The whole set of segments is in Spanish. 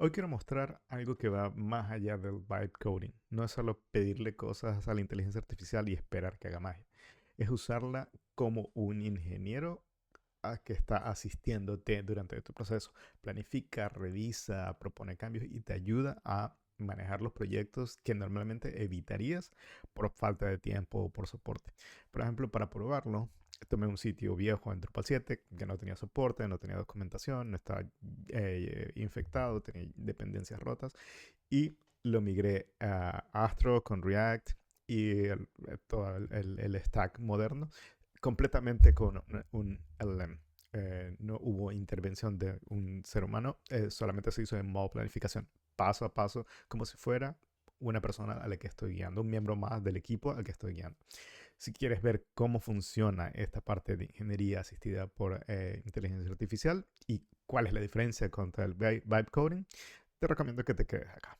Hoy quiero mostrar algo que va más allá del vibe coding. No es solo pedirle cosas a la inteligencia artificial y esperar que haga magia. Es usarla como un ingeniero que está asistiéndote durante tu proceso. Planifica, revisa, propone cambios y te ayuda a manejar los proyectos que normalmente evitarías por falta de tiempo o por soporte. Por ejemplo, para probarlo, tomé un sitio viejo en Drupal 7 que no tenía soporte, no tenía documentación, no estaba infectado, tenía dependencias rotas y lo migré a Astro con React y todo el stack moderno completamente con un LLM. No hubo intervención de un ser humano, solamente se hizo en modo planificación, paso a paso, como si fuera una persona a la que estoy guiando, un miembro más del equipo al que estoy guiando. Si quieres ver cómo funciona esta parte de ingeniería asistida por inteligencia artificial y cuál es la diferencia contra el vibe coding, te recomiendo que te quedes acá.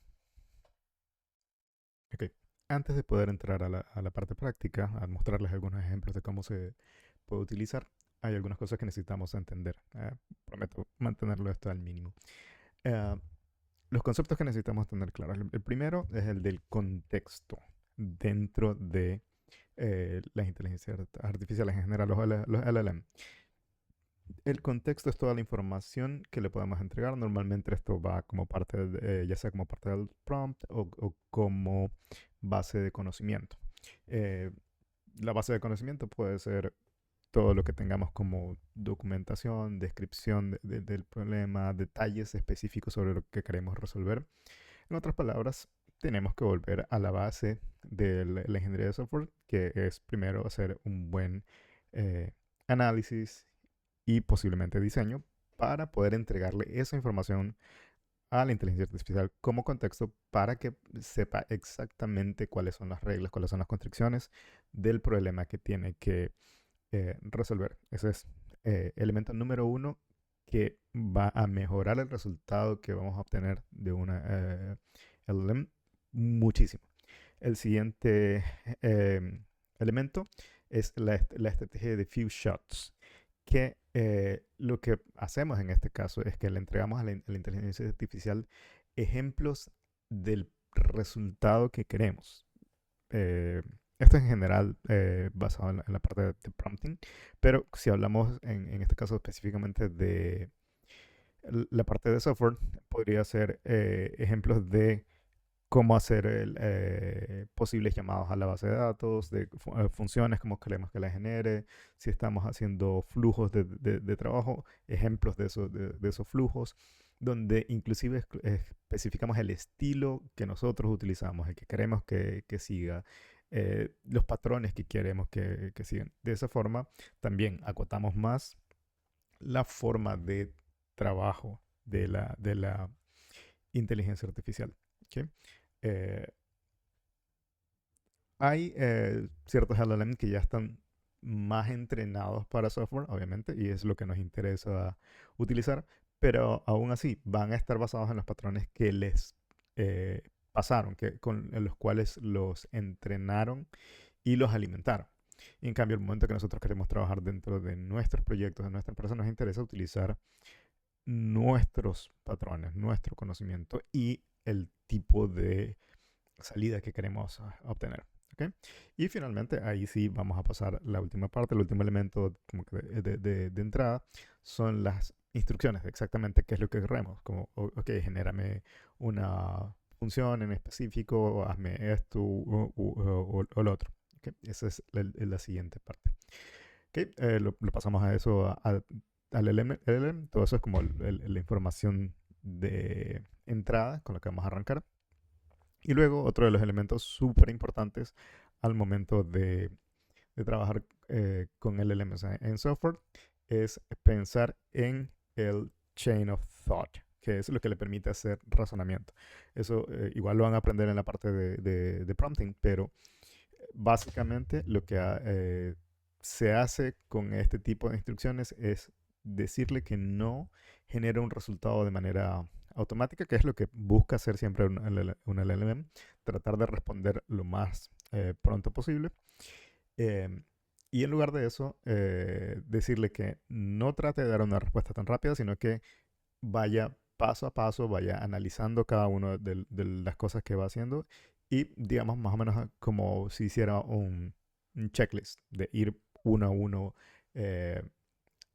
Ok. Antes de poder entrar a la parte práctica, a mostrarles algunos ejemplos de cómo se puede utilizar, hay algunas cosas que necesitamos entender. Prometo mantenerlo esto al mínimo. Eh, los conceptos que necesitamos tener claros. El primero es el del contexto dentro de las inteligencias artificiales en general, los LLM. El contexto es toda la información que le podemos entregar. Normalmente esto va como parte, ya sea como parte del prompt o como base de conocimiento. Eh, la base de conocimiento puede ser todo lo que tengamos como documentación, descripción del problema, detalles específicos sobre lo que queremos resolver. En otras palabras, tenemos que volver a la base de la ingeniería de software, que es primero hacer un buen eh, análisis y posiblemente diseño para poder entregarle esa información a la inteligencia artificial como contexto para que sepa exactamente cuáles son las reglas, cuáles son las constricciones del problema que tiene que resolver. Ese es elemento número uno que va a mejorar el resultado que vamos a obtener de una LLM muchísimo. El siguiente elemento es la estrategia de few shots, que lo que hacemos en este caso es que le entregamos a la inteligencia artificial ejemplos del resultado que queremos. Eh, Esto en general basado en la parte de prompting, pero si hablamos en este caso específicamente de la parte de software, podría ser ejemplos de cómo hacer posibles llamados a la base de datos, de funciones, cómo queremos que la genere, si estamos haciendo flujos de trabajo, ejemplos de esos flujos, donde inclusive especificamos el estilo que nosotros utilizamos, el que queremos que siga, los patrones que queremos que sigan. De esa forma, también acotamos más la forma de trabajo de la inteligencia artificial. ¿Ok? Eh, Hay ciertos LLM que ya están más entrenados para software, obviamente, y es lo que nos interesa utilizar, pero aún así van a estar basados en los patrones que les pasaron, en los cuales los entrenaron y los alimentaron. Y en cambio, el momento que nosotros queremos trabajar dentro de nuestros proyectos, de nuestra empresa, nos interesa utilizar nuestros patrones, nuestro conocimiento y el tipo de salida que queremos obtener. ¿Okay? Y finalmente, ahí sí vamos a pasar la última parte, el último elemento como que de entrada son las instrucciones de exactamente qué es lo que queremos. Como, ok, genérame una función en específico, o hazme esto o lo otro. ¿Okay? Esa es la siguiente parte. Okay, lo pasamos a eso, al LLM. Todo eso es como la información de entrada con la que vamos a arrancar. Y luego otro de los elementos súper importantes al momento de trabajar con LLMs en software es pensar en el chain of thought, que es lo que le permite hacer razonamiento. Eso igual lo van a aprender en la parte de prompting, pero básicamente lo que se hace con este tipo de instrucciones es decirle que no genera un resultado de manera automática, que es lo que busca hacer siempre un LLM, tratar de responder lo más pronto posible. Eh, y en lugar de eso, decirle que no trate de dar una respuesta tan rápida, sino que vaya paso a paso vaya analizando cada una de las cosas que va haciendo y digamos más o menos como si hiciera un checklist de ir uno a uno eh,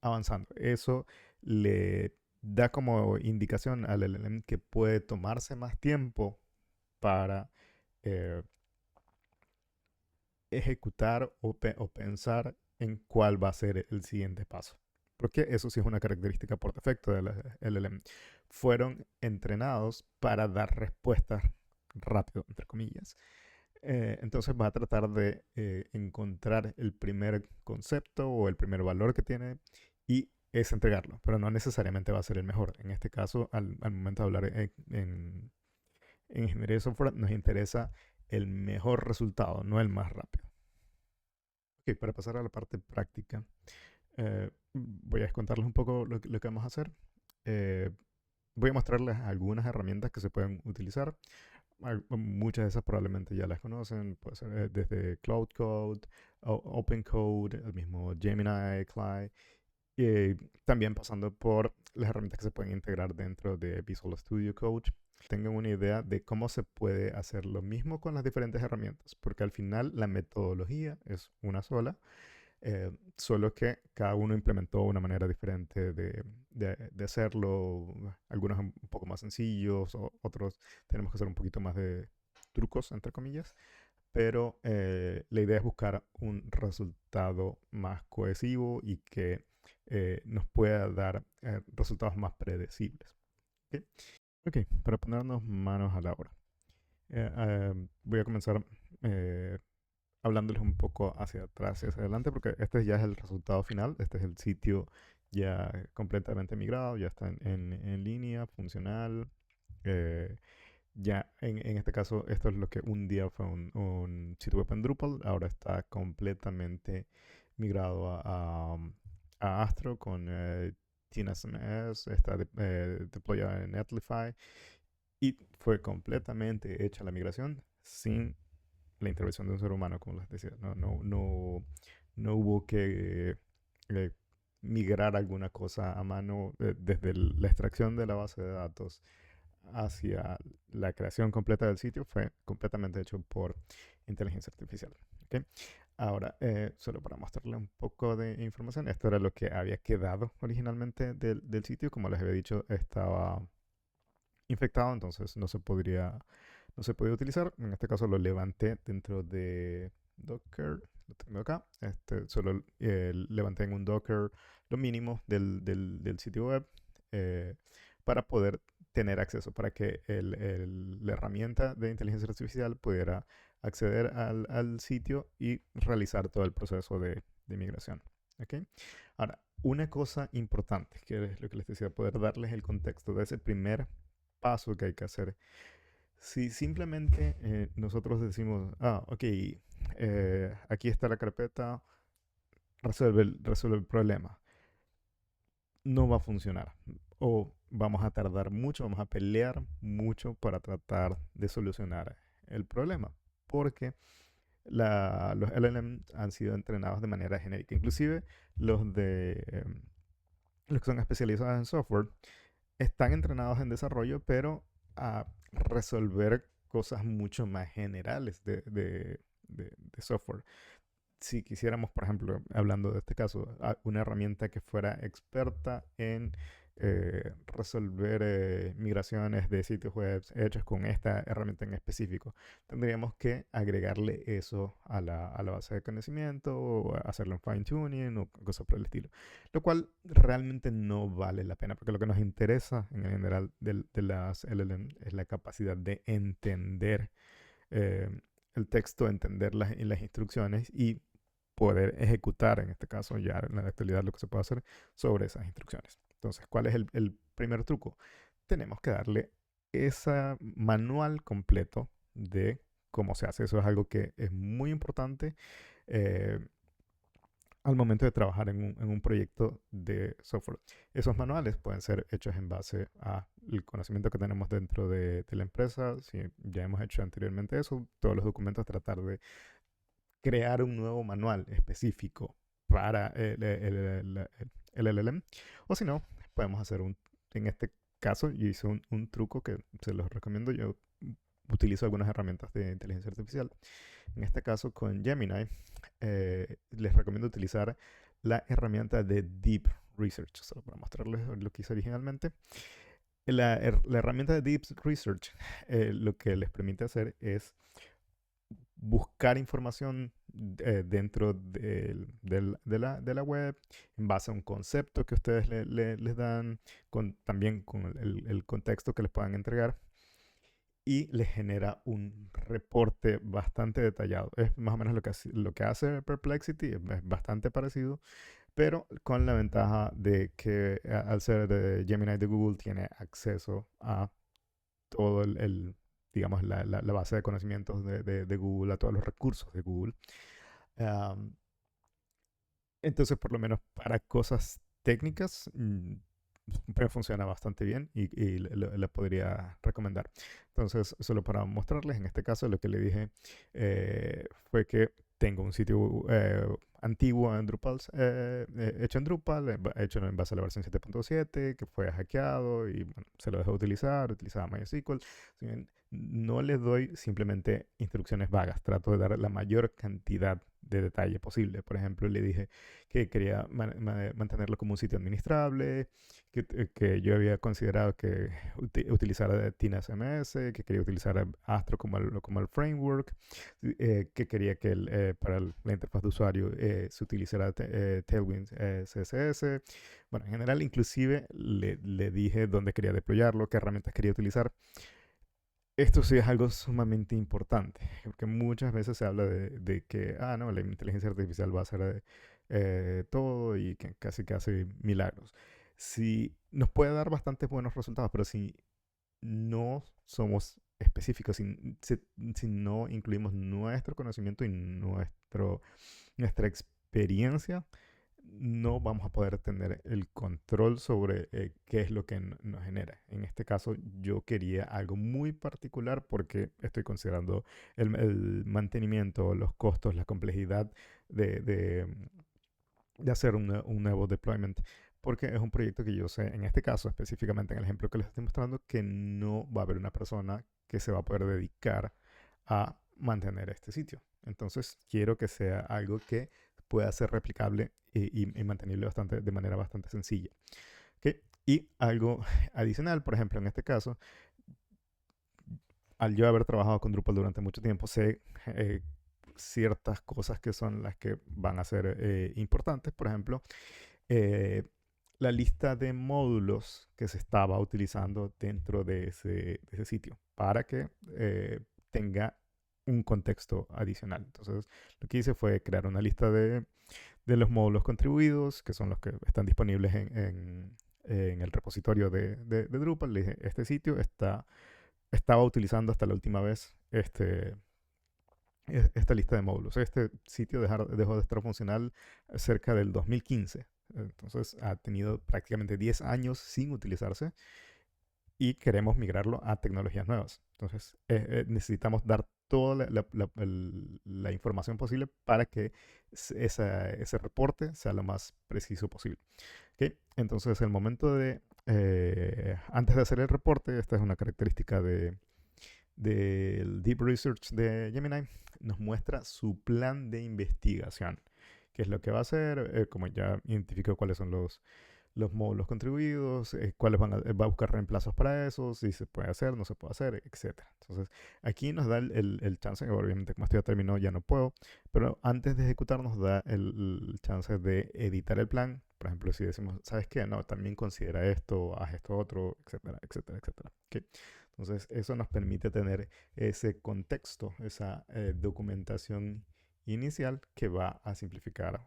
avanzando. Eso le da como indicación al LLM que puede tomarse más tiempo para eh, ejecutar o pensar en cuál va a ser el siguiente paso. Porque eso sí es una característica por defecto del LLM. Fueron entrenados para dar respuestas rápido, entre comillas. Entonces va a tratar de encontrar el primer concepto o el primer valor que tiene y es entregarlo, pero no necesariamente va a ser el mejor. En este caso, al momento de hablar en ingeniería de software, nos interesa el mejor resultado, no el más rápido. Ok, para pasar a la parte práctica, voy a contarles un poco lo que vamos a hacer. Eh, Voy a mostrarles algunas herramientas que se pueden utilizar. Muchas de esas probablemente ya las conocen, puede ser desde Cloud Code, Open Code, el mismo Gemini, Cly, y también pasando por las herramientas que se pueden integrar dentro de Visual Studio Code. Tengan una idea de cómo se puede hacer lo mismo con las diferentes herramientas, porque al final la metodología es una sola, solo que cada uno implementó una manera diferente de hacerlo. Algunos un poco más sencillos, otros tenemos que hacer un poquito más de trucos, entre comillas. Pero la idea es buscar un resultado más cohesivo y que nos pueda dar resultados más predecibles. ¿Ok? Ok, para ponernos manos a la obra. Voy a comenzar eh, hablándoles un poco hacia atrás y hacia adelante, porque este ya es el resultado final. Este es el sitio ya completamente migrado, ya está en línea, funcional. eh, ya en este caso, esto es lo que un día fue un sitio web en Drupal, ahora está completamente migrado a Astro con TNSMS, está deployado en Netlify y fue completamente hecha la migración sin la intervención de un ser humano, como les decía. No hubo que eh, migrar alguna cosa a mano desde la extracción de la base de datos hacia la creación completa del sitio. Fue completamente hecho por inteligencia artificial. ¿Okay? Ahora, solo para mostrarle un poco de información, esto era lo que había quedado originalmente del sitio. Como les había dicho, estaba infectado, entonces no se podía utilizar. En este caso lo levanté dentro de Docker, lo tengo acá. Solo levanté en un Docker lo mínimo del sitio web para poder tener acceso, para que la herramienta de inteligencia artificial pudiera acceder al sitio y realizar todo el proceso de migración. ¿Okay? Ahora, una cosa importante, que es lo que les decía, poder darles el contexto de ese primer paso que hay que hacer. Si simplemente nosotros decimos, ok, aquí está la carpeta, resuelve el problema, no va a funcionar. O vamos a tardar mucho, vamos a pelear mucho para tratar de solucionar el problema. Porque los LLM han sido entrenados de manera genérica. Inclusive los que son especializados en software están entrenados en desarrollo, pero a resolver cosas mucho más generales de software. Si quisiéramos, por ejemplo, hablando de este caso, una herramienta que fuera experta en resolver migraciones de sitios web hechos con esta herramienta en específico, tendríamos que agregarle eso a la base de conocimiento, o hacerle un fine tuning o cosas por el estilo. Lo cual realmente no vale la pena, porque lo que nos interesa en general de las LLM es la capacidad de entender eh, el texto, entender las instrucciones y poder ejecutar, en este caso ya en la actualidad, lo que se puede hacer sobre esas instrucciones. Entonces, ¿cuál es el primer truco? Tenemos que darle ese manual completo de cómo se hace. Eso es algo que es muy importante eh, al momento de trabajar en un proyecto de software. Esos manuales pueden ser hechos en base al conocimiento que tenemos dentro de la empresa. Si ya hemos hecho anteriormente eso, todos los documentos, tratar de crear un nuevo manual específico para el LLM. O si no, podemos hacer en este caso, yo hice un truco que se los recomiendo. Yo utilizo algunas herramientas de inteligencia artificial. En este caso, con Gemini, les recomiendo utilizar la herramienta de Deep Research. Solo para mostrarles lo que hice originalmente. La herramienta de Deep Research lo que les permite hacer es buscar información dentro de la web en base a un concepto que ustedes les dan, también con el contexto que les puedan entregar, y les genera un reporte bastante detallado. Es más o menos lo que hace Perplexity, es bastante parecido, pero con la ventaja de que al ser de Gemini de Google tiene acceso a todo digamos, la base de conocimientos de Google, a todos los recursos de Google. Um, entonces, por lo menos para cosas técnicas, pero funciona bastante bien y le podría recomendar. Entonces, solo para mostrarles, en este caso lo que le dije fue que tengo un sitio antiguo en Drupal, hecho en Drupal, hecho en base a la versión 7.7, que fue hackeado y bueno, se lo dejó utilizar, utilizaba MySQL. Si bien no les doy simplemente instrucciones vagas, trato de dar la mayor cantidad de detalle posible. Por ejemplo, le dije que quería mantenerlo como un sitio administrable, que yo había considerado que utilizara Tina CMS, que quería utilizar Astro como el framework, que quería que para la interfaz de usuario se utilizara Tailwind CSS. Bueno, en general, inclusive le dije dónde quería deployarlo, qué herramientas quería utilizar. Esto sí es algo sumamente importante, porque muchas veces se habla de que, no, la inteligencia artificial va a hacer todo y que casi que hace milagros. Sí, nos puede dar bastante buenos resultados, pero si no somos específicos, si no incluimos nuestro conocimiento y nuestra experiencia, no vamos a poder tener el control sobre qué es lo que nos genera. En este caso, yo quería algo muy particular porque estoy considerando el mantenimiento, los costos, la complejidad de, de, de hacer un nuevo deployment. Porque es un proyecto que yo sé, en este caso específicamente, en el ejemplo que les estoy mostrando, que no va a haber una persona que se va a poder dedicar a mantener este sitio. Entonces, quiero que sea algo que pueda ser replicable y mantenible de manera bastante sencilla. ¿Okay? Y algo adicional, por ejemplo, en este caso, al yo haber trabajado con Drupal durante mucho tiempo, sé ciertas cosas que son las que van a ser importantes. Por ejemplo, eh, la lista de módulos que se estaba utilizando dentro de ese sitio para que tenga un contexto adicional. Entonces, lo que hice fue crear una lista de los módulos contribuidos, que son los que están disponibles en el repositorio de Drupal. Le dije, este sitio estaba utilizando hasta la última vez esta lista de módulos. Este sitio dejó de estar funcional cerca del 2015. Entonces ha tenido prácticamente 10 años sin utilizarse y queremos migrarlo a tecnologías nuevas. Entonces necesitamos dar toda la información posible para que ese reporte sea lo más preciso posible. ¿Okay? Entonces el momento antes de hacer el reporte, esta es una característica del Deep Research de Gemini, nos muestra su plan de investigación, qué es lo que va a hacer, como ya identificó cuáles son los módulos contribuidos, cuáles va a buscar reemplazos para eso, si se puede hacer, no se puede hacer, etcétera. Entonces, aquí nos da el chance, obviamente como esto ya terminó, ya no puedo, pero antes de ejecutar nos da el chance de editar el plan. Por ejemplo, si decimos, ¿sabes qué? No, también considera esto, haz esto otro, etcétera, etcétera, etcétera. ¿Okay? Entonces, eso nos permite tener ese contexto, esa documentación inicial que va a simplificar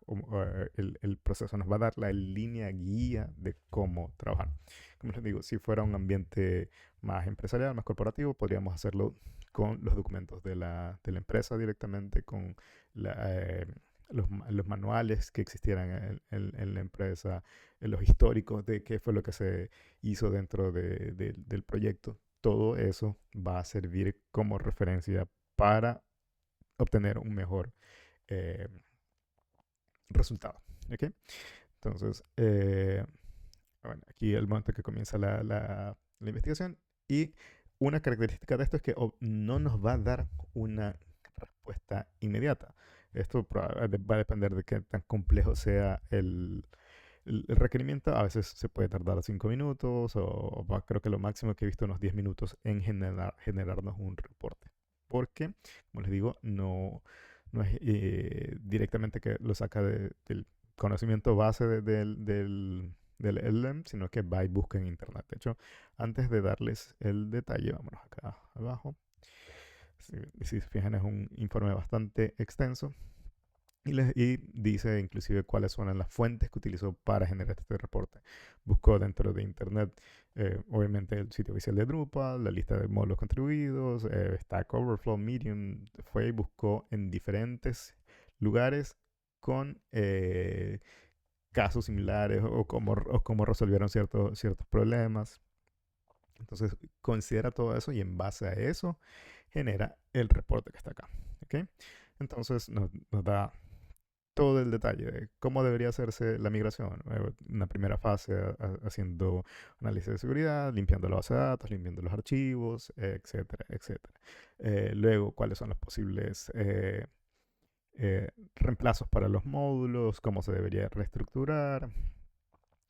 el proceso, nos va a dar la línea guía de cómo trabajar. Como les digo, si fuera un ambiente más empresarial, más corporativo, podríamos hacerlo con los documentos de la empresa directamente, con la, eh, los manuales que existieran en la empresa, los históricos de qué fue lo que se hizo dentro del proyecto. Todo eso va a servir como referencia para obtener un mejor eh, resultado. ¿Okay? Entonces, bueno, aquí el momento que comienza la investigación. Y una característica de esto es que no nos va a dar una respuesta inmediata. Esto va a depender de qué tan complejo sea el requerimiento. A veces se puede tardar 5 minutos o creo que lo máximo que he visto unos 10 minutos en generarnos un reporte. Porque, como les digo, no es directamente que lo saca del conocimiento base del LLM, sino que va y busca en internet. De hecho, antes de darles el detalle, vámonos acá abajo. Si se fijan, es un informe bastante extenso. Y dice inclusive cuáles son las fuentes que utilizó para generar este reporte. Buscó dentro de Internet, obviamente, el sitio oficial de Drupal, la lista de módulos contribuidos, Stack Overflow, Medium. Fue y buscó en diferentes lugares con casos similares o cómo resolvieron ciertos problemas. Entonces considera todo eso y en base a eso genera el reporte que está acá. ¿Okay? Entonces nos da todo el detalle de cómo debería hacerse la migración. Una primera fase haciendo análisis de seguridad, limpiando la base de datos, limpiando los archivos, etcétera, etcétera. Luego, cuáles son los posibles reemplazos para los módulos, cómo se debería reestructurar.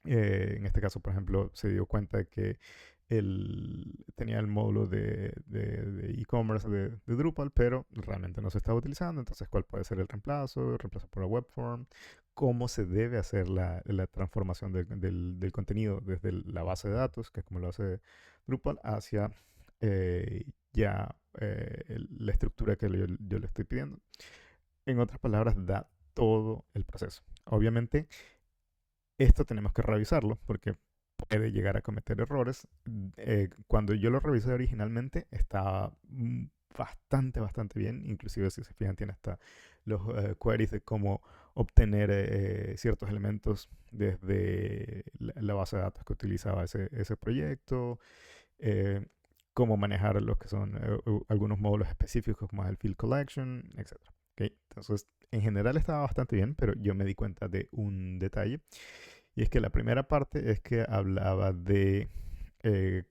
En este caso, por ejemplo, se dio cuenta de que tenía el módulo de e-commerce de Drupal, pero realmente no se estaba utilizando. Entonces, ¿cuál puede ser el reemplazo por la web form? ¿Cómo se debe hacer la transformación del contenido desde la base de datos, que es como lo hace Drupal, hacia la estructura que yo le estoy pidiendo? En otras palabras, da todo el proceso. Obviamente, esto tenemos que revisarlo porque puede llegar a cometer errores. Cuando yo lo revisé originalmente estaba bastante bien. Inclusive si se fijan tiene hasta los queries de cómo obtener ciertos elementos desde la base de datos que utilizaba ese proyecto. eh, Cómo manejar los que son algunos módulos específicos como el Field Collection, etc. ¿Okay? Entonces, en general estaba bastante bien, pero yo me di cuenta de un detalle. Y es que la primera parte es que hablaba de eh,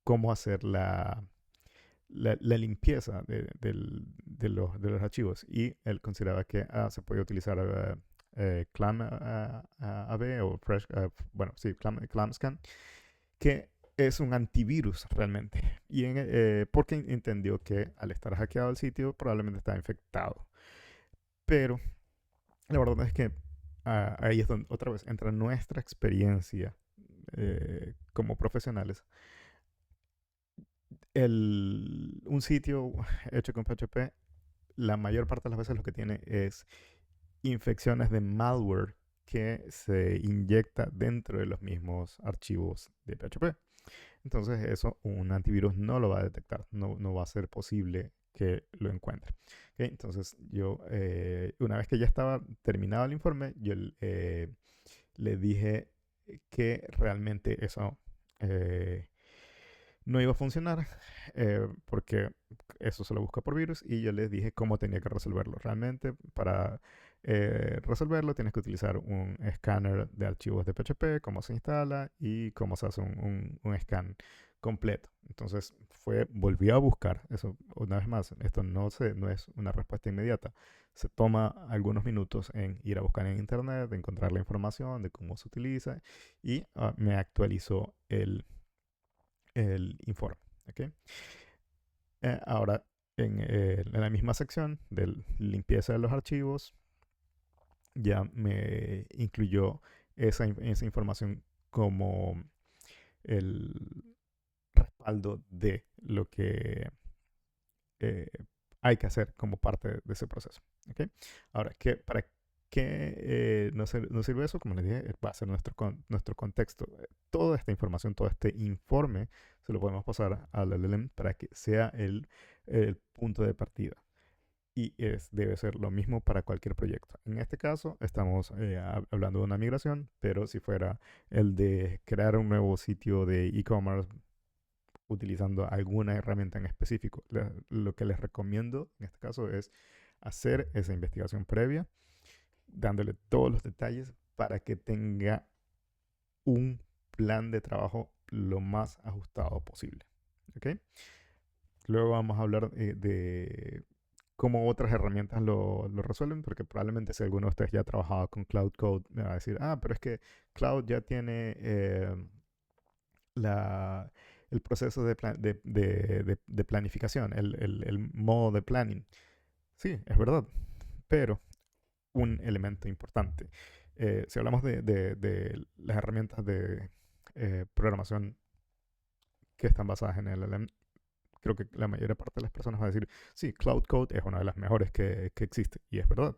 cómo hacer la limpieza de los archivos. Y él consideraba que se podía utilizar ClamAB o Fresh, bueno, sí, ClamScan, que es un antivirus realmente. Y porque entendió que al estar hackeado el sitio probablemente estaba infectado. Pero la verdad es que ahí es donde otra vez entra nuestra experiencia como profesionales. Un sitio hecho con PHP, la mayor parte de las veces lo que tiene es infecciones de malware que se inyecta dentro de los mismos archivos de PHP. Entonces eso un antivirus no lo va a detectar, no va a ser posible que lo encuentre. ¿Okay? Entonces yo, una vez que ya estaba terminado el informe, yo le dije que realmente eso no iba a funcionar porque eso se lo busca por virus y yo les dije cómo tenía que resolverlo. Realmente para resolverlo tienes que utilizar un escáner de archivos de PHP, cómo se instala y cómo se hace un scan completo. Entonces volvió a buscar, eso una vez más, esto no es una respuesta inmediata. Se toma algunos minutos en ir a buscar en internet, de encontrar la información de cómo se utiliza y me actualizó el informe. ¿Okay? Ahora, en la misma sección de limpieza de los archivos, ya me incluyó esa información como el respaldo de lo que eh, hay que hacer como parte de ese proceso. ¿Okay? Ahora, ¿para qué nos sirve eso? Como les dije, va a ser nuestro contexto. Toda esta información, todo este informe, se lo podemos pasar al LLM para que sea el punto de partida. Y debe ser lo mismo para cualquier proyecto. En este caso, estamos hablando de una migración, pero si fuera el de crear un nuevo sitio de e-commerce utilizando alguna herramienta en específico. Lo que les recomiendo en este caso es hacer esa investigación previa, dándole todos los detalles para que tenga un plan de trabajo lo más ajustado posible. ¿Ok? Luego vamos a hablar de cómo otras herramientas lo resuelven, porque probablemente si alguno de ustedes ya ha trabajado con Cloud Code, me va a decir, ah, pero es que Cloud ya tiene la, el proceso de planificación, el modo de planning. Sí, es verdad, pero un elemento importante. Si hablamos de las herramientas de programación que están basadas en el LLM, creo que la mayor parte de las personas va a decir, sí, Cloud Code es una de las mejores que existe, y es verdad,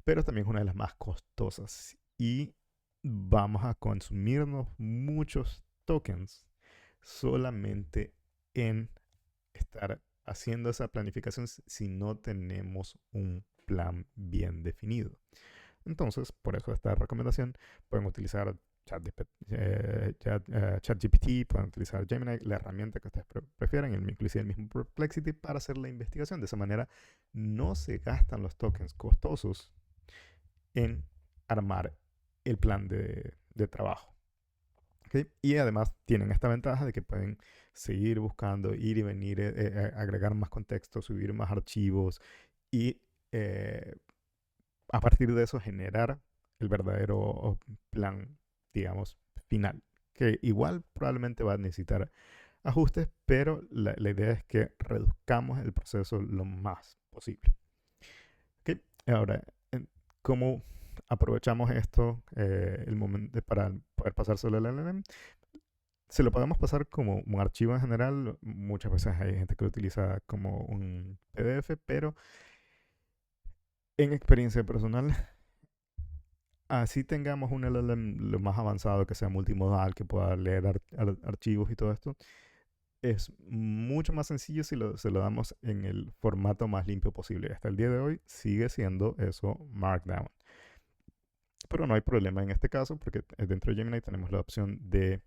pero también es una de las más costosas. Y vamos a consumirnos muchos tokens solamente en estar haciendo esa planificación si no tenemos un plan bien definido. Entonces, por eso esta recomendación, pueden utilizar ChatGPT, pueden utilizar Gemini, la herramienta que ustedes prefieran, inclusive el mismo Perplexity, para hacer la investigación. De esa manera no se gastan los tokens costosos en armar el plan de trabajo. ¿Okay? Y además tienen esta ventaja de que pueden seguir buscando, ir y venir, agregar más contexto, subir más archivos y a partir de eso generar el verdadero plan, digamos, final. Que igual probablemente va a necesitar ajustes, pero la idea es que reduzcamos el proceso lo más posible. ¿Okay? Ahora, ¿cómo aprovechamos esto el momento para poder pasárselo al LLM? Se lo podemos pasar como un archivo en general. Muchas veces hay gente que lo utiliza como un PDF, pero en experiencia personal, así tengamos un LLM lo más avanzado, que sea multimodal, que pueda leer archivos y todo esto, es mucho más sencillo si se lo damos en el formato más limpio posible. Hasta el día de hoy sigue siendo eso Markdown. Pero no hay problema en este caso porque dentro de Gemini tenemos la opción de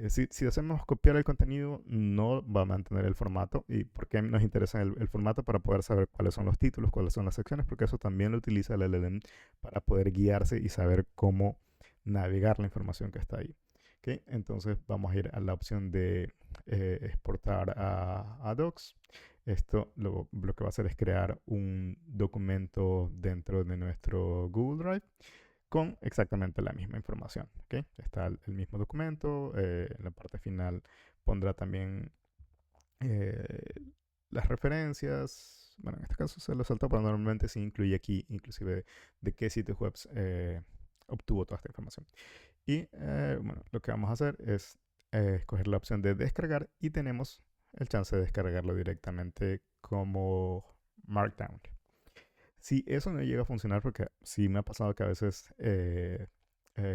si hacemos copiar el contenido, no va a mantener el formato. ¿Y por qué nos interesa el formato? Para poder saber cuáles son los títulos, cuáles son las secciones, porque eso también lo utiliza el LLM para poder guiarse y saber cómo navegar la información que está ahí. ¿Okay? Entonces vamos a ir a la opción de exportar a Docs. Esto lo que va a hacer es crear un documento dentro de nuestro Google Drive con exactamente la misma información. ¿Okay? Está el mismo documento. En la parte final pondrá también eh, las referencias. Bueno, en este caso se lo saltó, pero normalmente sí incluye aquí inclusive de qué sitios web obtuvo toda esta información. Y bueno, lo que vamos a hacer es escoger la opción de descargar y tenemos el chance de descargarlo directamente como Markdown. Si eso no llega a funcionar, porque sí me ha pasado que a veces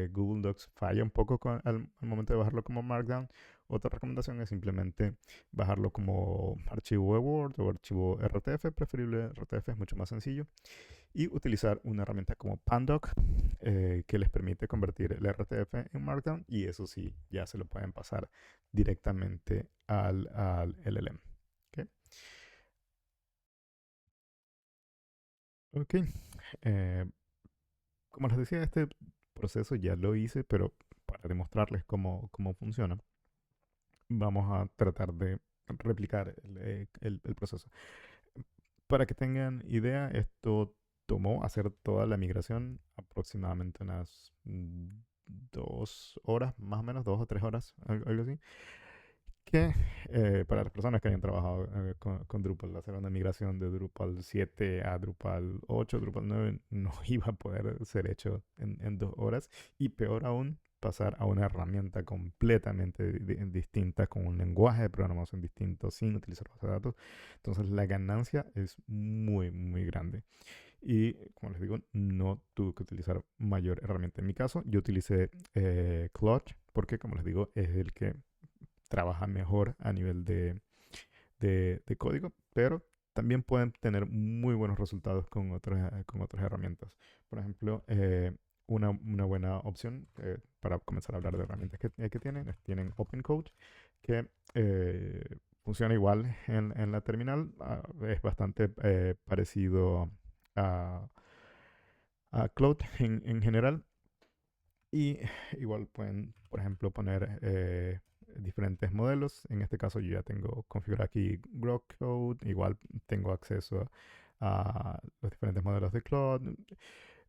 Google Docs falla un poco al momento de bajarlo como Markdown, otra recomendación es simplemente bajarlo como archivo de Word o archivo RTF, preferible RTF, es mucho más sencillo, y utilizar una herramienta como Pandoc que les permite convertir el RTF en Markdown, y eso sí, ya se lo pueden pasar directamente al LLM. ¿Okay? Ok. Eh, Como les decía, este proceso ya lo hice, pero para demostrarles cómo funciona, vamos a tratar de replicar el proceso. Para que tengan idea, esto tomó hacer toda la migración aproximadamente unas 2 horas, más o menos, 2 o 3 horas, algo así. Que para las personas que hayan trabajado con Drupal, hacer una migración de Drupal 7 a Drupal 8, Drupal 9, no iba a poder ser hecho en 2 horas. Y peor aún, pasar a una herramienta completamente distinta, con un lenguaje de programación distinto, sin utilizar base de datos. Entonces la ganancia es muy, muy grande. Y como les digo, no tuve que utilizar mayor herramienta. En mi caso, yo utilicé Clutch, porque como les digo, es el que trabaja mejor a nivel de código, pero también pueden tener muy buenos resultados con otras herramientas. Por ejemplo, una buena opción para comenzar a hablar de herramientas que tienen OpenCode, que funciona igual en la terminal. Es bastante parecido a, a Cloud en general. Y igual pueden, por ejemplo, poner diferentes modelos. En este caso yo ya tengo configurado aquí Grok Code, igual tengo acceso a los diferentes modelos de Claude,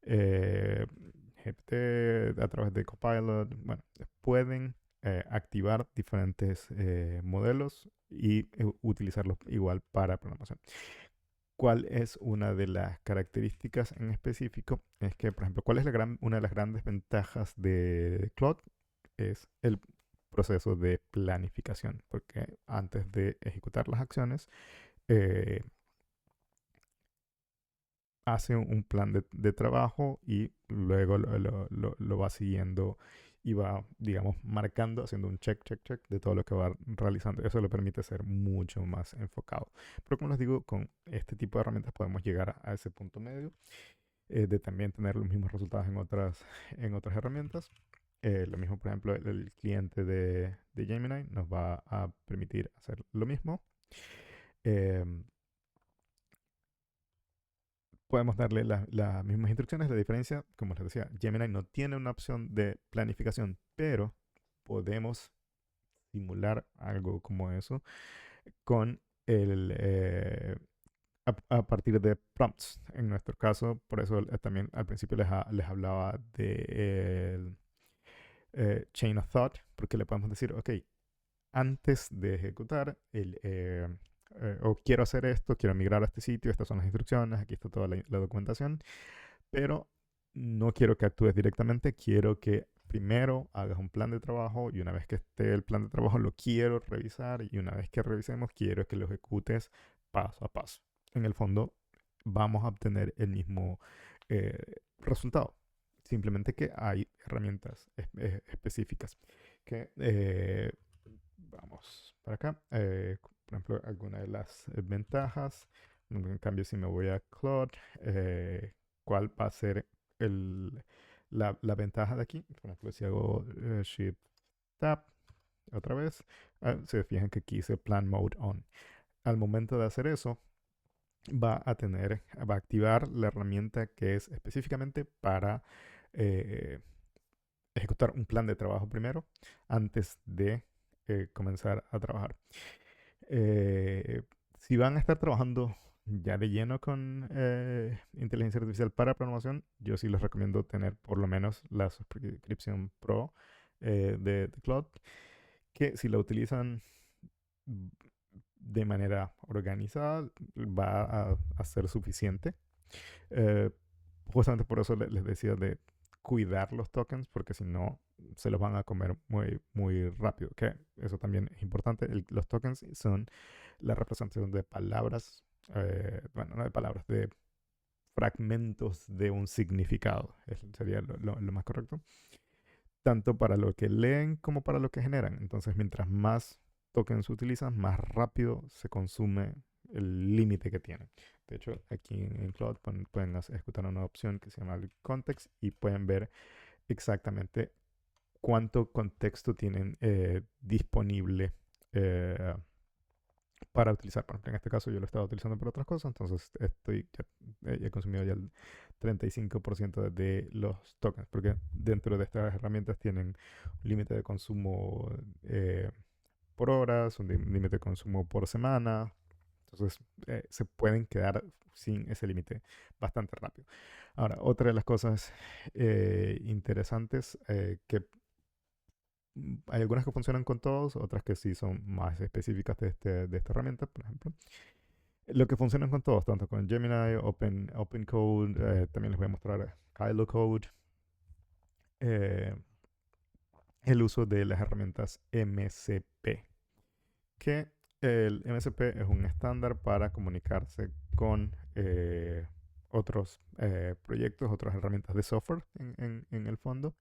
eh, GPT a través de Copilot. Bueno, pueden activar diferentes modelos y utilizarlos igual para programación. ¿Cuál es una de las características en específico? Es que, por ejemplo, ¿cuál es una de las grandes ventajas de Claude? Es el proceso de planificación, porque antes de ejecutar las acciones, eh, hace un plan de trabajo y luego lo va siguiendo y va, digamos, marcando, haciendo un check, check, check de todo lo que va realizando. Eso le permite ser mucho más enfocado. Pero como les digo, con este tipo de herramientas podemos llegar a ese punto medio de también tener los mismos resultados en otras herramientas. Lo mismo, por ejemplo, el cliente de Gemini nos va a permitir hacer lo mismo. Em, Podemos darle las mismas instrucciones. La diferencia, como les decía, Gemini no tiene una opción de planificación, pero podemos simular algo como eso con a partir de prompts. En nuestro caso, por eso también al principio les hablaba de el chain of thought, porque le podemos decir, ok, antes de ejecutar o quiero hacer esto, quiero migrar a este sitio, estas son las instrucciones, aquí está toda la documentación, pero no quiero que actúes directamente, quiero que primero hagas un plan de trabajo y una vez que esté el plan de trabajo lo quiero revisar y una vez que revisemos quiero que lo ejecutes paso a paso. En el fondo vamos a obtener el mismo resultado, simplemente que hay herramientas específicas que vamos para acá. Por ejemplo, alguna de las ventajas. En cambio, si me voy a Claude, ¿cuál va a ser la ventaja de aquí? Por ejemplo, si hago Shift Tab otra vez, se fijan que aquí dice Plan Mode On. Al momento de hacer eso, va a activar la herramienta que es específicamente para eh, ejecutar un plan de trabajo primero antes de comenzar a trabajar. Eh, si van a estar trabajando ya de lleno con inteligencia artificial para programación, yo sí les recomiendo tener por lo menos la suscripción Pro de Claude, que si la utilizan de manera organizada va a ser suficiente. Eh, Justamente por eso les decía de cuidar los tokens, porque si no, se los van a comer muy, muy rápido. Que eso también es importante. Los tokens son la representación de palabras, bueno, no de palabras, de fragmentos de un significado. Eso sería lo más correcto. Tanto para lo que leen como para lo que generan. Entonces, mientras más tokens utilizan, más rápido se consume el límite que tiene. De hecho, aquí en Cloud pueden ejecutar una opción que se llama el context y pueden ver exactamente cuánto contexto tienen disponible para utilizar. Por ejemplo, en este caso yo lo estaba utilizando para otras cosas, entonces ya he consumido ya el 35% de los tokens, porque dentro de estas herramientas tienen un límite de consumo por horas, un límite de consumo por semana, entonces se pueden quedar sin ese límite bastante rápido. Ahora, otra de las cosas interesantes que hay algunas que funcionan con todos, otras que sí son más específicas de esta herramienta, por ejemplo. Lo que funcionan con todos, tanto con Gemini, OpenCode, también les voy a mostrar Kylo Code, eh, el uso de las herramientas MCP, que el MCP es un estándar para comunicarse con otros proyectos, otras herramientas de software en el fondo.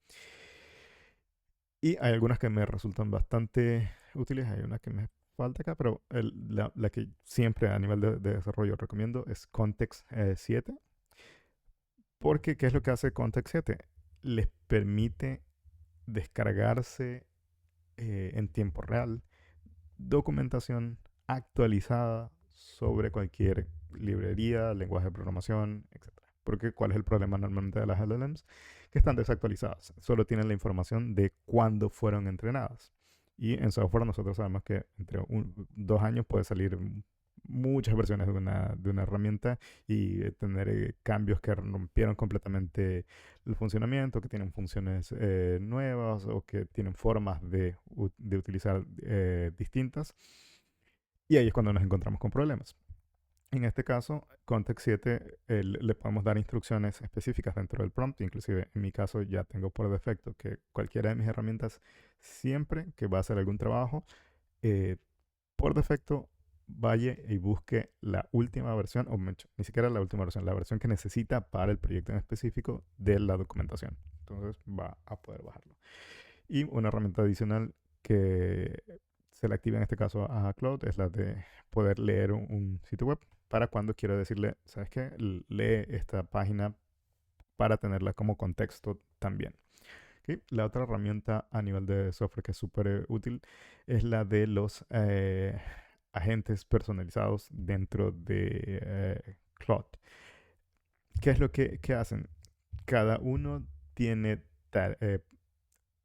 Y hay algunas que me resultan bastante útiles, hay una que me falta acá, pero la que siempre a nivel de desarrollo recomiendo es Context 7. Porque, ¿qué es lo que hace Context 7? Les permite descargarse en tiempo real documentación actualizada sobre cualquier librería, lenguaje de programación, etc. Porque, ¿cuál es el problema normalmente de las LLMs? Que están desactualizadas. Solo tienen la información de cuándo fueron entrenadas. Y en software nosotros sabemos que entre 2 años puede salir muchas versiones de una herramienta y tener cambios que rompieron completamente el funcionamiento, que tienen funciones nuevas o que tienen formas de utilizar distintas. Y ahí es cuando nos encontramos con problemas. En este caso, Context 7 le podemos dar instrucciones específicas dentro del prompt. Inclusive en mi caso ya tengo por defecto que cualquiera de mis herramientas, siempre que va a hacer algún trabajo, eh, por defecto vaya y busque la última versión, o ni siquiera la última versión, la versión que necesita para el proyecto en específico de la documentación. Entonces va a poder bajarlo. Y una herramienta adicional que se le activa en este caso a Cloud es la de poder leer un sitio web para cuando quiero decirle, ¿sabes qué? Lee esta página para tenerla como contexto también. ¿Okay? La otra herramienta a nivel de software que es súper útil es la de los agentes personalizados dentro de Cloud. ¿Qué es lo que hacen? Cada uno tiene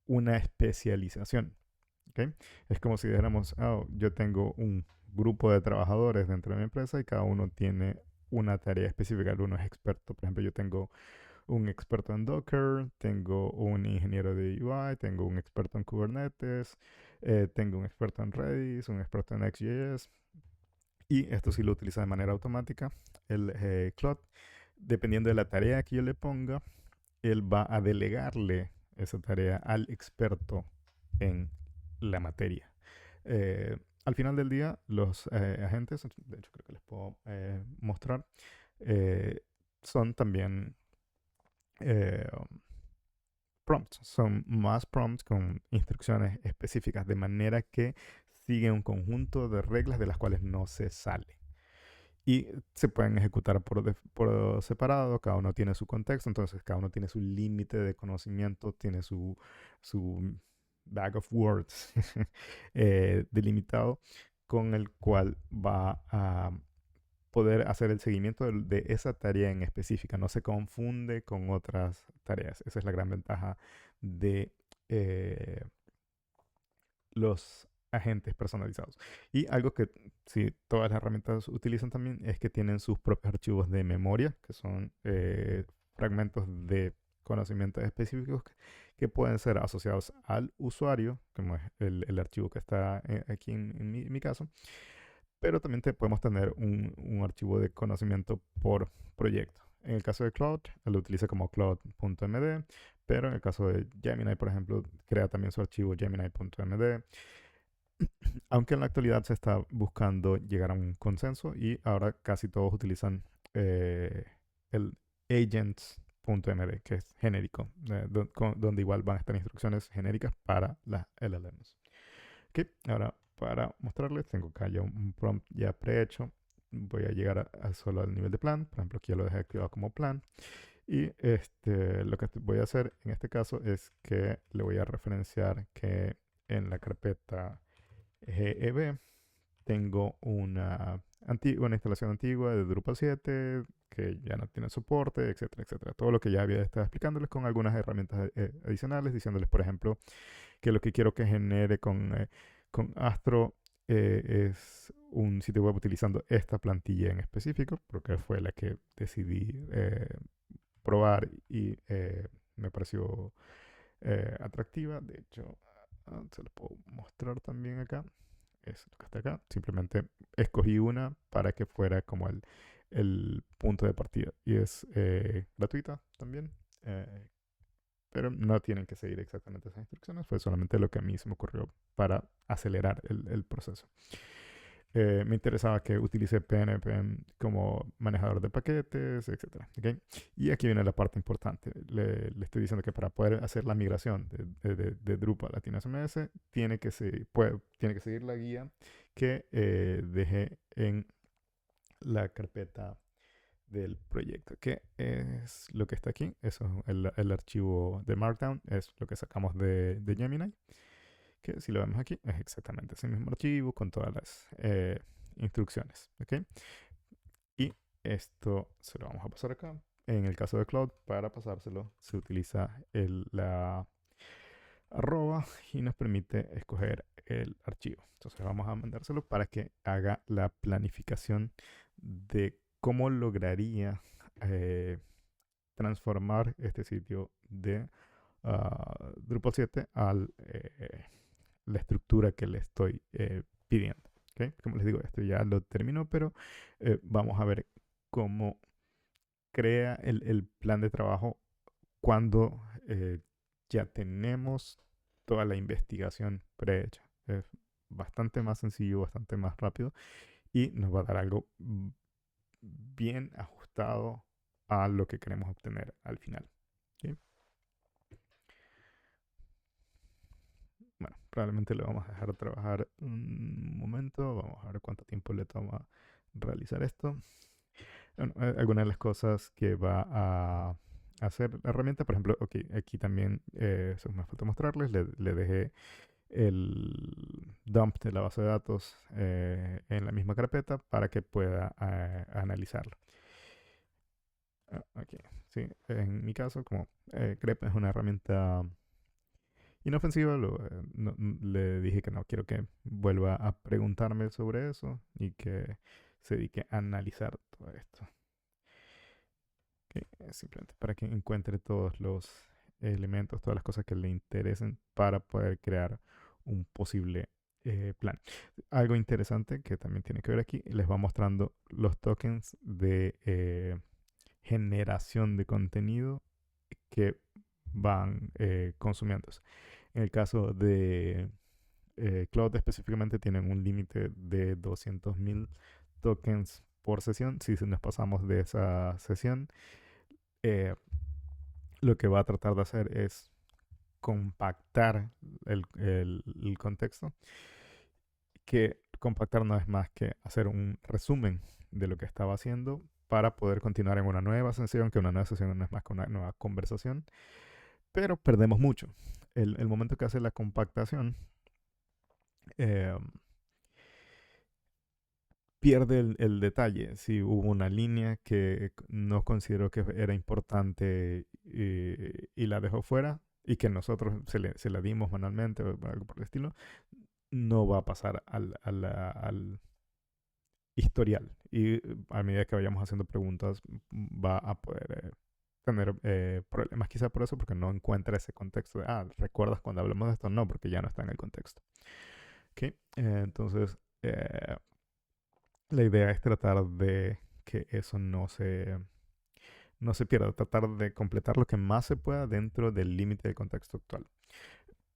una especialización. ¿Okay? Es como si dijéramos, oh, yo tengo un grupo de trabajadores dentro de mi empresa y cada uno tiene una tarea específica. Uno es experto, por ejemplo, yo tengo un experto en Docker, tengo un ingeniero de UI, tengo un experto en Kubernetes, tengo un experto en Redis, un experto en XJS. Y esto sí lo utiliza de manera automática el Cloud. Dependiendo de la tarea que yo le ponga, él va a delegarle esa tarea al experto en la materia. Al final del día, los agentes, de hecho creo que les puedo mostrar, eh, son también eh, prompts, son más prompts con instrucciones específicas, de manera que siguen un conjunto de reglas de las cuales no se sale. Y se pueden ejecutar por separado, cada uno tiene su contexto, entonces cada uno tiene su límite de conocimiento, tiene su bag of words delimitado, con el cual va a poder hacer el seguimiento de esa tarea en específica. No se confunde con otras tareas. Esa es la gran ventaja de eh, los agentes personalizados. Y algo que sí, todas las herramientas utilizan también es que tienen sus propios archivos de memoria, que son fragmentos de conocimientos específicos que pueden ser asociados al usuario, como es el archivo que está aquí en mi caso, pero también podemos tener un archivo de conocimiento por proyecto. En el caso de Cloud, lo utiliza como cloud.md, pero en el caso de Gemini, por ejemplo, crea también su archivo gemini.md. Aunque en la actualidad se está buscando llegar a un consenso y ahora casi todos utilizan el agents.md, que es genérico, donde igual van a estar instrucciones genéricas para las LLMs. Ok, ahora para mostrarles, tengo acá ya un prompt ya prehecho. Voy a llegar solo al nivel de plan. Por ejemplo, aquí ya lo dejé activado como plan. Y lo que voy a hacer en este caso es que le voy a referenciar que en la carpeta GEB tengo una instalación antigua de Drupal 7 que ya no tiene soporte, etcétera, etcétera. Todo lo que ya había estado explicándoles con algunas herramientas adicionales, diciéndoles, por ejemplo, que lo que quiero que genere con Astro es un sitio web utilizando esta plantilla en específico, porque fue la que decidí probar y me pareció atractiva. De hecho, se lo puedo mostrar también acá. Es lo que está acá. Simplemente escogí una para que fuera como el punto de partida. Y es gratuita también. Pero no tienen que seguir exactamente esas instrucciones. Fue solamente lo que a mí se me ocurrió para acelerar el proceso. Me interesaba que utilice PNP como manejador de paquetes, etcétera. ¿Okay? Y aquí viene la parte importante. Le estoy diciendo que para poder hacer la migración de Drupal a TinySMS, tiene que seguir la guía que dejé en la carpeta del proyecto. ¿Qué es lo que está aquí? Eso es el archivo de Markdown, es lo que sacamos de Gemini, que si lo vemos aquí es exactamente ese mismo archivo con todas las instrucciones. ¿Okay? Y esto se lo vamos a pasar acá. En el caso de Cloud, para pasárselo se utiliza arroba y nos permite escoger el archivo. Entonces vamos a mandárselo para que haga la planificación de cómo lograría transformar este sitio de Drupal 7 a la estructura que le estoy pidiendo. ¿Okay? Como les digo, esto ya lo termino, pero vamos a ver cómo crea el plan de trabajo cuando ya tenemos toda la investigación prehecha. Es bastante más sencillo, bastante más rápido y nos va a dar algo bien ajustado a lo que queremos obtener al final. ¿Okay? Bueno, probablemente le vamos a dejar trabajar un momento. Vamos a ver cuánto tiempo le toma realizar esto. Bueno, algunas de las cosas que va a hacer la herramienta, por ejemplo, okay, aquí también, eso me falta mostrarles, le dejé el dump de la base de datos en la misma carpeta para que pueda analizarlo. Aquí, sí, en mi caso, como grep es una herramienta inofensiva, le dije que no quiero que vuelva a preguntarme sobre eso y que se dedique a analizar todo esto. Okay, simplemente para que encuentre todos los elementos, todas las cosas que le interesen para poder crear un posible plan. Algo interesante que también tiene que ver aquí, les va mostrando los tokens de generación de contenido que van consumiéndose. En el caso de Cloud específicamente tienen un límite de 200.000 tokens por sesión. Si nos pasamos de esa sesión, eh, lo que va a tratar de hacer es compactar el contexto, que compactar no es más que hacer un resumen de lo que estaba haciendo para poder continuar en una nueva sesión, que una nueva sesión no es más que una nueva conversación, pero perdemos mucho. El momento que hace la compactación, eh, pierde el detalle. Si hubo una línea que no consideró que era importante y la dejó fuera y que nosotros se la dimos manualmente o algo por el estilo, no va a pasar al historial. Y a medida que vayamos haciendo preguntas, va a poder tener problemas quizá por eso, porque no encuentra ese contexto de, ¿recuerdas cuando hablamos de esto? No, porque ya no está en el contexto. ¿Okay? Entonces, la idea es tratar de que eso no se pierda, tratar de completar lo que más se pueda dentro del límite del contexto actual.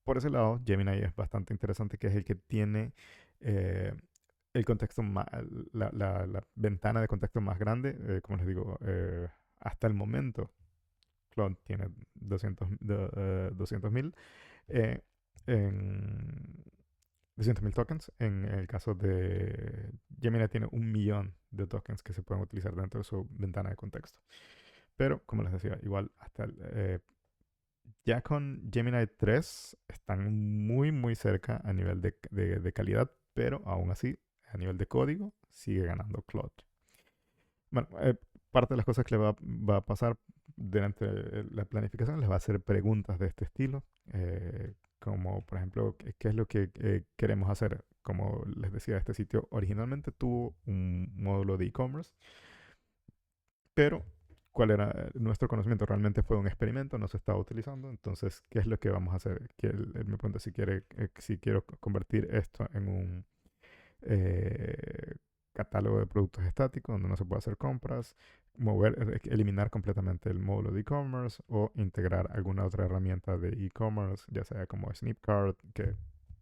Por ese lado, Gemini es bastante interesante, que es el que tiene eh, el contexto la ventana de contexto más grande. Como les digo, hasta el momento, Claude tiene 200.000 eh, en 200.000 tokens. En el caso de Gemini tiene 1 millón de tokens que se pueden utilizar dentro de su ventana de contexto. Pero, como les decía, igual hasta ya con Gemini 3 están muy, muy cerca a nivel de calidad, pero aún así, a nivel de código, sigue ganando Claude. Bueno, parte de las cosas que le va a pasar durante la planificación, les va a hacer preguntas de este estilo, como por ejemplo, ¿qué es lo que queremos hacer? Como les decía, este sitio originalmente tuvo un módulo de e-commerce, pero ¿cuál era nuestro conocimiento? Realmente fue un experimento, no se estaba utilizando, entonces, ¿qué es lo que vamos a hacer? Que él me pregunta si quiero convertir esto en un eh, catálogo de productos estáticos donde no se puede hacer compras, eliminar completamente el módulo de e-commerce o integrar alguna otra herramienta de e-commerce, ya sea como Snipcart, que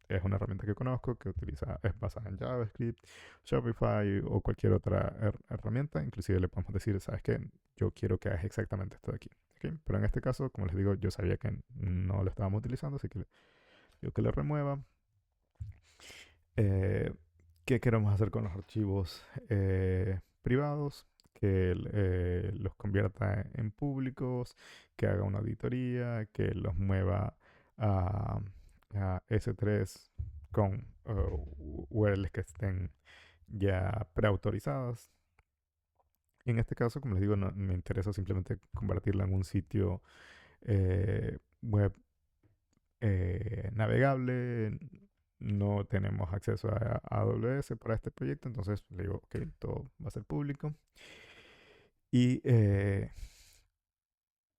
es una herramienta que conozco, que es basada en JavaScript, Shopify o cualquier otra herramienta. Inclusive le podemos decir, ¿sabes qué? Yo quiero que hagas exactamente esto de aquí. ¿Okay? Pero en este caso, como les digo, yo sabía que no lo estábamos utilizando, así que digo que lo remueva. Eh, ¿Qué queremos hacer con los archivos privados? Que los convierta en públicos, que haga una auditoría, que los mueva a, a S3 con URLs que estén ya preautorizadas. En este caso, como les digo, no, me interesa simplemente convertirla en un sitio web navegable. No tenemos acceso a AWS para este proyecto, entonces le digo, ok, todo va a ser público. Y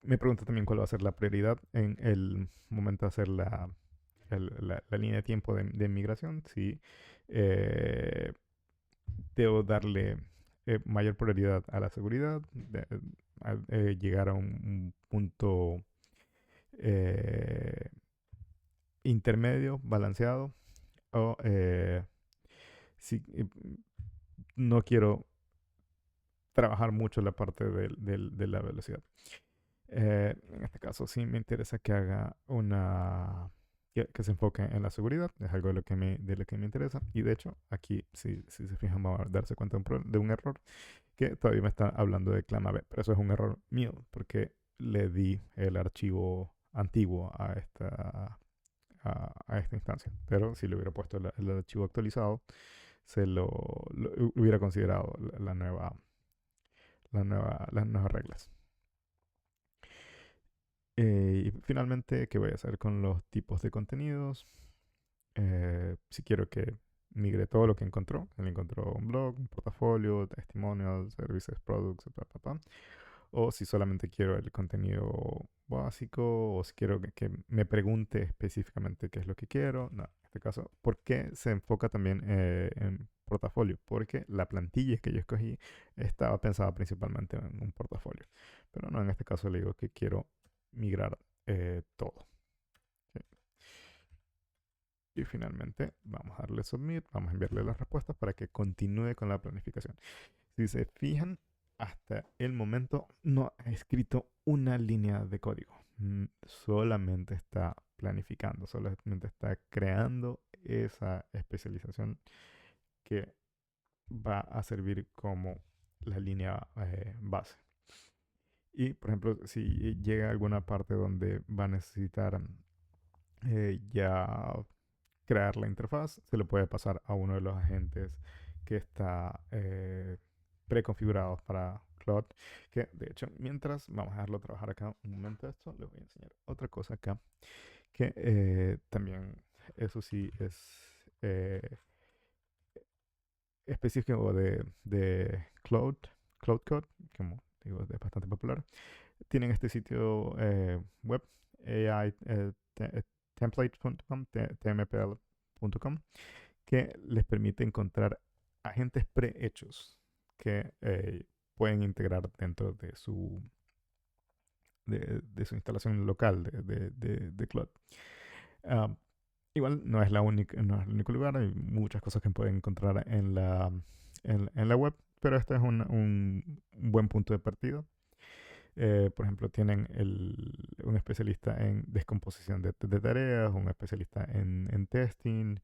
me pregunta también cuál va a ser la prioridad en el momento de hacer la línea de tiempo de migración. Si eh, debo darle mayor prioridad a la seguridad, llegar a un punto eh, intermedio, balanceado, o si no quiero trabajar mucho la parte de la velocidad. En este caso sí me interesa que haga que se enfoque en la seguridad, es algo de lo que me interesa. Y de hecho, aquí, si se fijan, va a darse cuenta de un error que todavía me está hablando de ClamAV, pero eso es un error mío, porque le di el archivo antiguo a esta instancia. Pero si le hubiera puesto el archivo actualizado, lo hubiera considerado las nuevas reglas. Y finalmente, ¿qué voy a hacer con los tipos de contenidos? Si quiero que migre todo lo que encontró. Él encontró un blog, un portafolio, testimonials, services, products, bla, bla, bla. O si solamente quiero el contenido básico, o si quiero que me pregunte específicamente qué es lo que quiero. No, en este caso, ¿por qué se enfoca también en portafolio? Porque la plantilla que yo escogí estaba pensada principalmente en un portafolio. Pero no, en este caso le digo que quiero migrar todo. ¿Sí? Y finalmente vamos a darle submit, vamos a enviarle las respuestas para que continúe con la planificación. Si se fijan, hasta el momento no ha escrito una línea de código. Solamente está planificando, solamente está creando esa especialización que va a servir como la línea base. Y, por ejemplo, si llega a alguna parte donde va a necesitar ya crear la interfaz, se le puede pasar a uno de los agentes que está preconfigurado para Cloud. Que de hecho, mientras vamos a dejarlo trabajar acá un momento esto, les voy a enseñar otra cosa acá. Que también, eso sí, es específico de Cloud Code, como digo, es bastante popular. Tienen este sitio web, aitemplate.com, tmpl.com, que les permite encontrar agentes prehechos que pueden integrar dentro de su instalación local de Cloud. Uh, Igual no es no es el único lugar, hay muchas cosas que pueden encontrar en la web, pero este es un buen punto de partida. Por ejemplo, tienen un especialista en descomposición de tareas, un especialista en testing,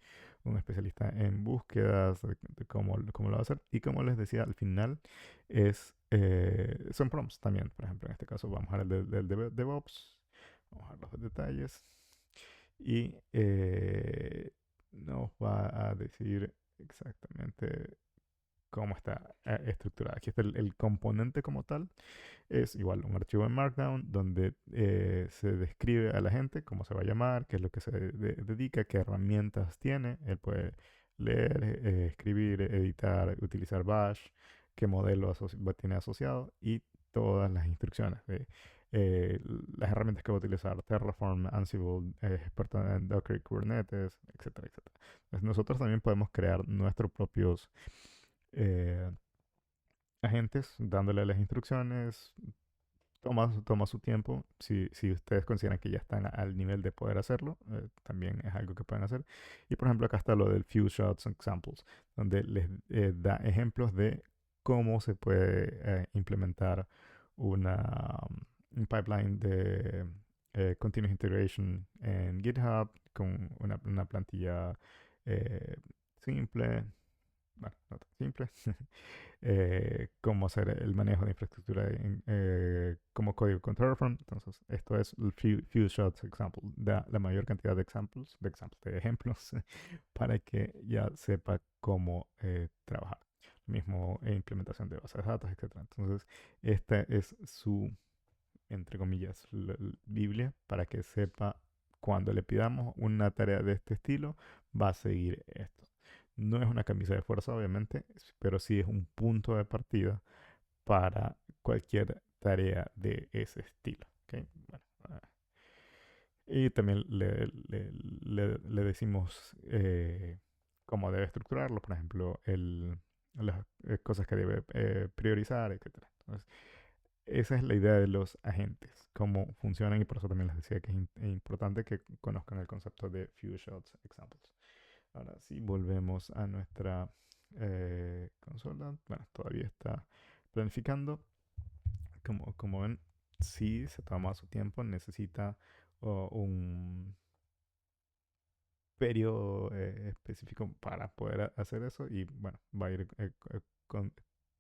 un especialista en búsquedas, de cómo lo va a hacer. Y como les decía, al final son prompts también. Por ejemplo, en este caso vamos a ver del DevOps, vamos a ver los detalles y nos va a decir exactamente cómo está estructurada. Aquí está el componente como tal. Es igual un archivo en Markdown donde se describe a la gente cómo se va a llamar, qué es lo que se dedica, qué herramientas tiene. Él puede leer, escribir, editar, utilizar Bash, qué modelo tiene asociado y todas las instrucciones de eh, las herramientas que va a utilizar, Terraform, Ansible, experto en Docker y Kubernetes, etcétera, etcétera. Entonces, nosotros también podemos crear nuestros propios eh, agentes dándole las instrucciones. Toma su tiempo. Si ustedes consideran que ya están al nivel de poder hacerlo, también es algo que pueden hacer. Y por ejemplo, acá está lo del Few Shots Examples, donde les da ejemplos de cómo se puede implementar un pipeline de continuous integration en GitHub con una plantilla eh, simple, bueno, no tan simple, cómo hacer el manejo de infraestructura como código con Terraform. Entonces, esto es el few shots example, da la mayor cantidad de ejemplos, para que ya sepa cómo trabajar. Lo mismo implementación de bases de datos, etcétera. Entonces, esta es su, entre comillas, Biblia para que sepa cuando le pidamos una tarea de este estilo, va a seguir esto. No es una camisa de fuerza, obviamente, pero sí es un punto de partida para cualquier tarea de ese estilo. ¿Ok? Bueno, y también le decimos cómo debe estructurarlo, por ejemplo, las cosas que debe priorizar, etcétera. Entonces, esa es la idea de los agentes, cómo funcionan, y por eso también les decía que es importante que conozcan el concepto de Few Shots Examples. Ahora sí, volvemos a nuestra consola. Bueno, todavía está planificando. Como ven, sí se toma su tiempo, necesita un periodo específico para poder hacer eso, y bueno, va a ir con-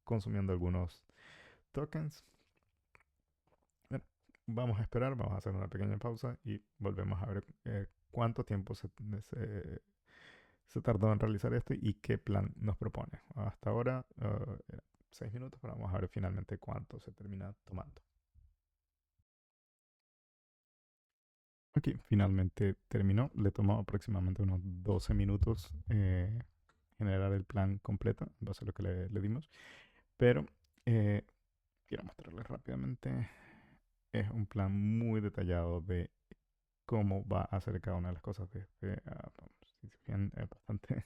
consumiendo algunos tokens. Bueno, vamos a esperar, vamos a hacer una pequeña pausa y volvemos a ver cuánto tiempo se tardó en realizar esto y qué plan nos propone. Hasta ahora, 6 minutos, pero vamos a ver finalmente cuánto se termina tomando. Ok, finalmente terminó. Le tomó aproximadamente unos 12 minutos generar el plan completo, en base a lo que le dimos. Pero eh, quiero mostrarles rápidamente. Es un plan muy detallado de cómo va a hacer cada una de las cosas. Si se fijan, es bastante,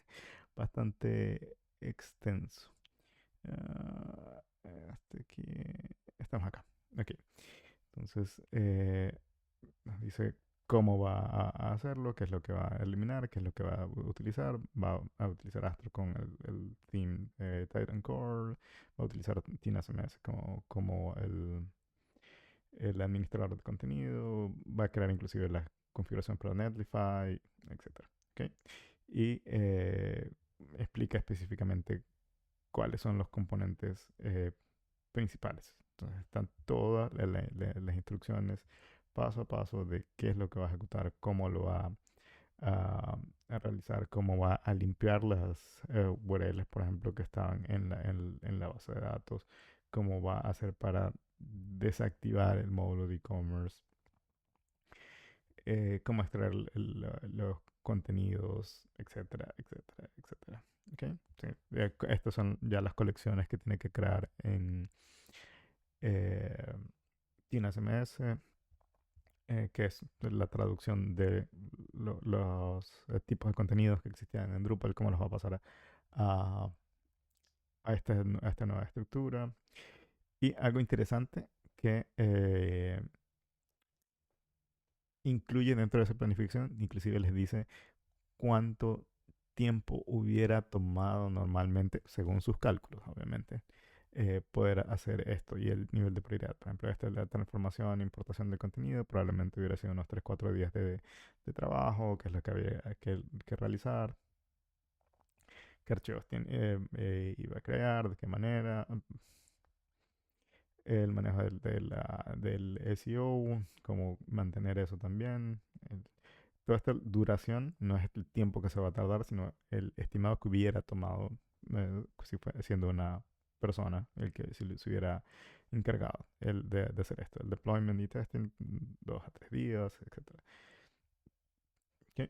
bastante extenso. Aquí, estamos acá. Ok, entonces nos dice cómo va a hacerlo, qué es lo que va a eliminar, qué es lo que va a utilizar. Va a utilizar Astro con el theme Titan Core, va a utilizar Tina CMS como el administrador de contenido, va a crear inclusive la configuración para Netlify, etc. ¿Ok? Y explica específicamente cuáles son los componentes principales. Entonces están todas las instrucciones paso a paso de qué es lo que va a ejecutar, cómo lo va a realizar, cómo va a limpiar las URLs, por ejemplo, que estaban en la base de datos, cómo va a hacer para desactivar el módulo de e-commerce, cómo extraer los contenidos, etcétera, etcétera, etcétera. ¿Okay? Sí, estas son ya las colecciones que tiene que crear en eh, Tina CMS, que es la traducción de los tipos de contenidos que existían en Drupal, cómo los va a pasar a, a esta nueva estructura. Y algo interesante que incluye dentro de esa planificación, inclusive les dice cuánto tiempo hubiera tomado normalmente, según sus cálculos, obviamente, poder hacer esto y el nivel de prioridad. Por ejemplo, esta es la transformación, importación de contenido, probablemente hubiera sido unos 3 4 días de trabajo, que es lo que había que realizar, qué archivos iba a crear, de qué manera, el manejo del SEO, cómo mantener eso también. Toda esta duración no es el tiempo que se va a tardar, sino el estimado que hubiera tomado si siendo una persona el que se hubiera encargado de hacer esto. El deployment y testing, 2 a 3 días, etcétera. Ok.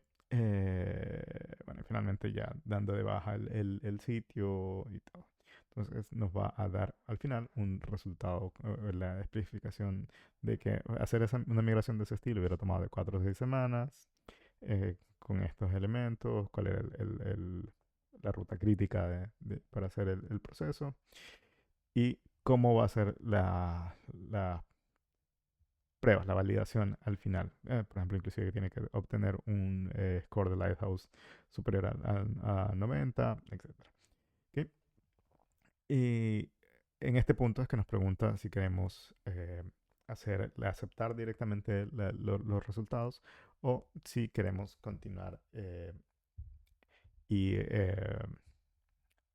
Bueno, finalmente ya dando de baja el sitio y todo. Entonces nos va a dar al final un resultado, la especificación de que hacer una migración de ese estilo hubiera tomado de 4 a 6 semanas, con estos elementos, cuál era la ruta crítica para hacer el proceso, y cómo va a ser la pruebas, la validación al final. Por ejemplo, inclusive que tiene que obtener un score de Lighthouse superior a 90, etc. ¿Ok? Y en este punto es que nos pregunta si queremos aceptar directamente los resultados, o si queremos continuar y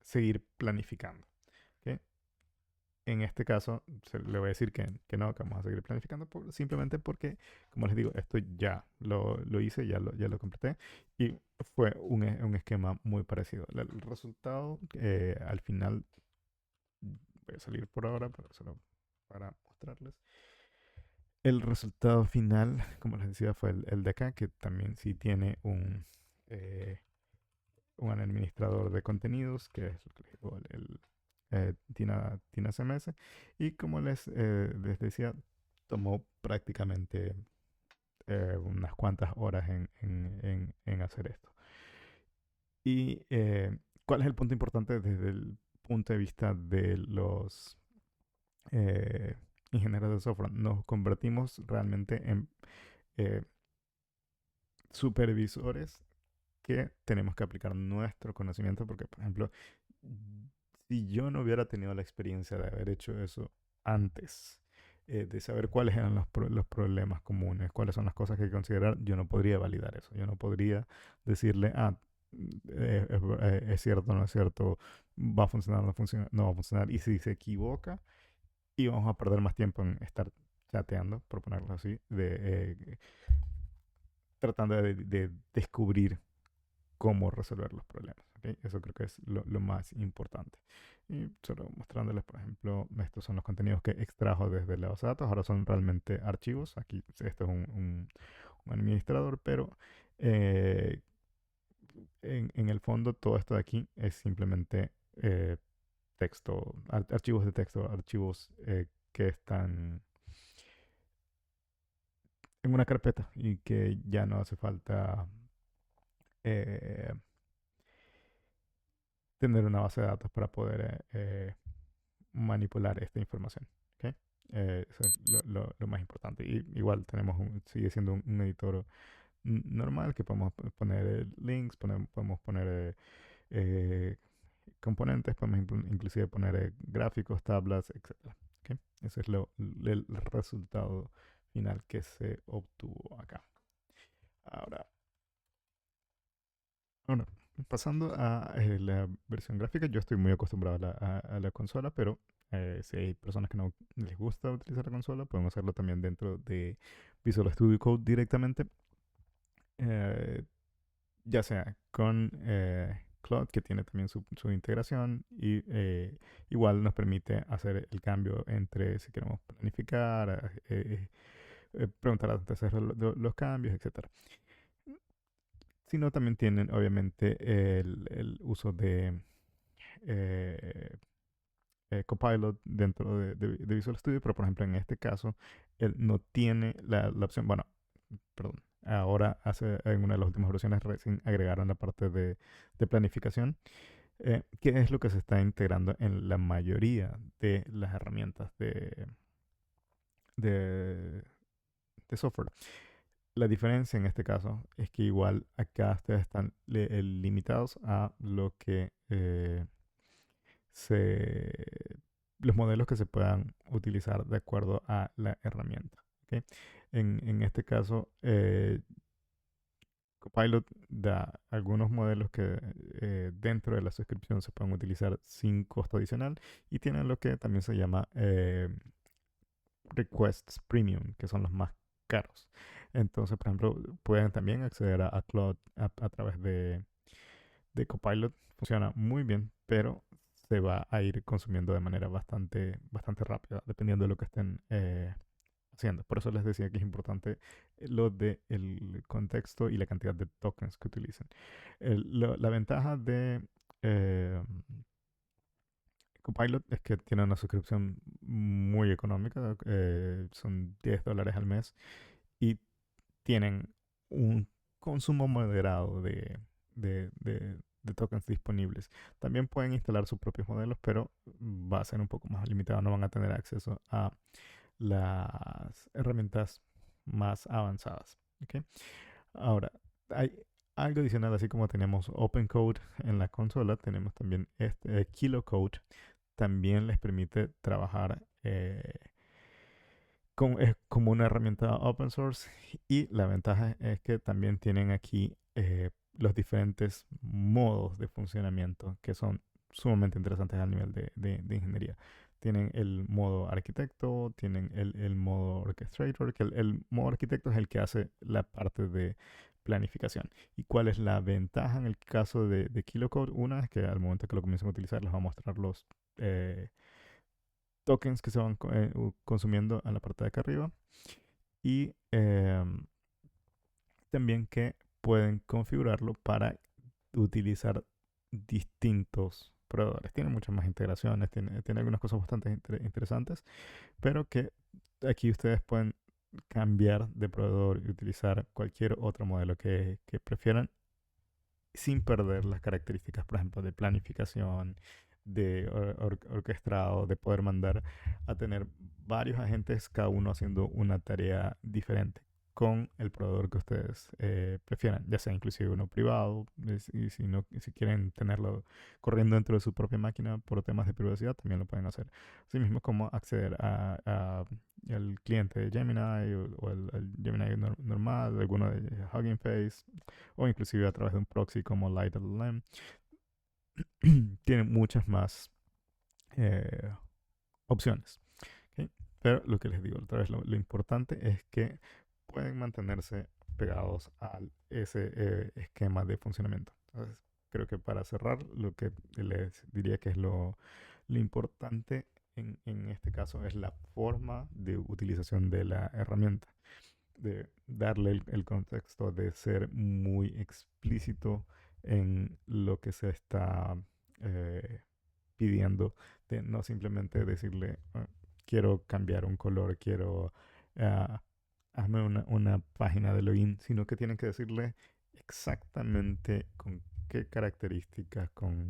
seguir planificando. ¿Ok? En este caso, le voy a decir que no, que vamos a seguir planificando, simplemente porque, como les digo, esto ya lo hice, ya lo completé, y fue un esquema muy parecido. El resultado, al final, voy a salir por ahora, pero solo para mostrarles. El resultado final, como les decía, fue el de acá, que también sí tiene eh, un administrador de contenidos, que es lo que les digo, Tina CMS. Y como les decía, tomó prácticamente unas cuantas horas en hacer esto. Y ¿cuál es el punto importante desde el punto de vista de los eh, ingenieros de software? Nos convertimos realmente en eh, supervisores que tenemos que aplicar nuestro conocimiento, porque, por ejemplo, si yo no hubiera tenido la experiencia de haber hecho eso antes, de saber cuáles eran los problemas comunes, cuáles son las cosas que hay que considerar, yo no podría validar eso. Yo no podría decirle, es cierto, no es cierto, va a funcionar, no, funciona, no va a funcionar. Y si se equivoca, íbamos a perder más tiempo en estar chateando, por ponerlo así, tratando de descubrir cómo resolver los problemas. ¿Okay? Eso creo que es lo más importante. Y solo mostrándoles, por ejemplo, estos son los contenidos que extrajo desde la base de datos. Ahora son realmente archivos. Aquí esto es un administrador, pero eh, en el fondo todo esto de aquí es simplemente texto, archivos de texto, archivos que están en una carpeta y que ya no hace falta eh, tener una base de datos para poder manipular esta información. ¿Okay? Eso es lo más importante. Y igual sigue siendo un editor normal que podemos poner links, podemos poner eh, componentes, podemos inclusive poner gráficos, tablas, etc. ¿Okay? Ese es el resultado final que se obtuvo acá. Ahora, Ahora, pasando a la versión gráfica, yo estoy muy acostumbrado a la consola, pero si hay personas que no les gusta utilizar la consola, pueden hacerlo también dentro de Visual Studio Code directamente, eh, ya sea con Cloud, que tiene también su integración, y igual nos permite hacer el cambio entre si queremos planificar, preguntar antes de hacer los cambios, etcétera. Sino también tienen obviamente el uso de eh, Copilot dentro de Visual Studio, pero por ejemplo en este caso él no tiene la opción, bueno, perdón, ahora en una de las últimas versiones recién agregaron la parte de planificación, que es lo que se está integrando en la mayoría de las herramientas de, de software. La diferencia en este caso es que igual acá ustedes están limitados a lo que se, los modelos que se puedan utilizar de acuerdo a la herramienta. ¿Okay? En este caso, Copilot da algunos modelos que dentro de la suscripción se pueden utilizar sin costo adicional y tienen lo que también se llama Requests Premium, que son los más caros. Entonces, por ejemplo, pueden también acceder a Cloud a través de Copilot. Funciona muy bien, pero se va a ir consumiendo de manera bastante rápida, dependiendo de lo que estén haciendo. Por eso les decía que es importante lo del contexto y la cantidad de tokens que utilicen. La ventaja de eh, Copilot es que tiene una suscripción muy económica, son $10 al mes y tienen un consumo moderado de tokens disponibles. También pueden instalar sus propios modelos, pero va a ser un poco más limitado, no van a tener acceso a las herramientas más avanzadas. ¿Okay? Ahora, hay algo adicional, así como tenemos OpenCode en la consola, tenemos también KiloCode, también les permite trabajar es como una herramienta open source y la ventaja es que también tienen aquí los diferentes modos de funcionamiento que son sumamente interesantes a nivel de ingeniería. Tienen el modo arquitecto, tienen el modo orchestrator, que el modo arquitecto es el que hace la parte de planificación. ¿Y cuál es la ventaja en el caso de KiloCode? Una es que al momento que lo comiencen a utilizar les va a mostrar los tokens que se van consumiendo en la parte de acá arriba. y también que pueden configurarlo para utilizar distintos proveedores. Tiene muchas más integraciones, tiene algunas cosas bastante interesantes, pero que aquí ustedes pueden cambiar de proveedor y utilizar cualquier otro modelo que prefieran sin perder las características, por ejemplo, de planificación, de orquestado, de poder mandar a tener varios agentes, cada uno haciendo una tarea diferente con el proveedor que ustedes prefieran, ya sea inclusive uno privado, y si, no, si quieren tenerlo corriendo dentro de su propia máquina por temas de privacidad, también lo pueden hacer. Asimismo, como acceder al cliente de Gemini o el Gemini normal, alguno de Hugging Face, o inclusive a través de un proxy como LightLM. Tiene muchas más eh, opciones. ¿Okay? Pero lo que les digo otra vez, lo importante es que pueden mantenerse pegados a ese esquema de funcionamiento. Entonces, creo que para cerrar, lo que les diría que es lo importante en este caso es la forma de utilización de la herramienta, de darle el contexto, de ser muy explícito en lo que se está eh, pidiendo, de no simplemente decirle, quiero cambiar un color, quiero, ah, hazme una página de login, sino que tienen que decirle exactamente con qué características, con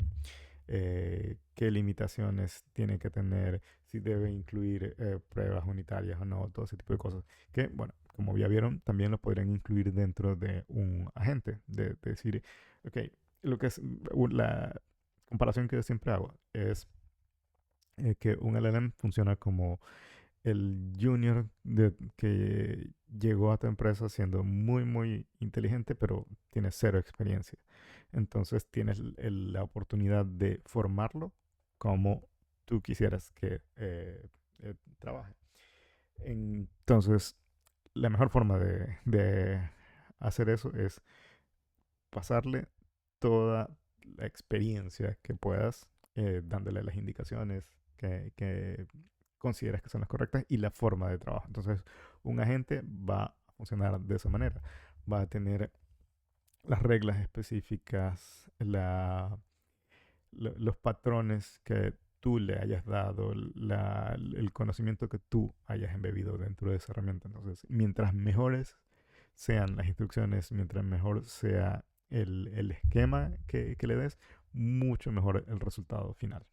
qué limitaciones tiene que tener, si debe incluir pruebas unitarias o no, todo ese tipo de cosas. Que, bueno, como ya vieron, también lo podrían incluir dentro de un agente, de decir, ok, lo que es la comparación que yo siempre hago es que un LLM funciona como el junior que llegó a tu empresa siendo muy, muy inteligente, pero tiene cero experiencia. Entonces tienes la oportunidad de formarlo como tú quisieras que trabaje. Entonces, la mejor forma de hacer eso es pasarle toda la experiencia que puedas, dándole las indicaciones que consideras que son las correctas y la forma de trabajo. Entonces, un agente va a funcionar de esa manera. Va a tener las reglas específicas, los patrones que tú le hayas dado, el conocimiento que tú hayas embebido dentro de esa herramienta. Entonces, mientras mejores sean las instrucciones, mientras mejor sea el esquema que le des, mucho mejor el resultado final.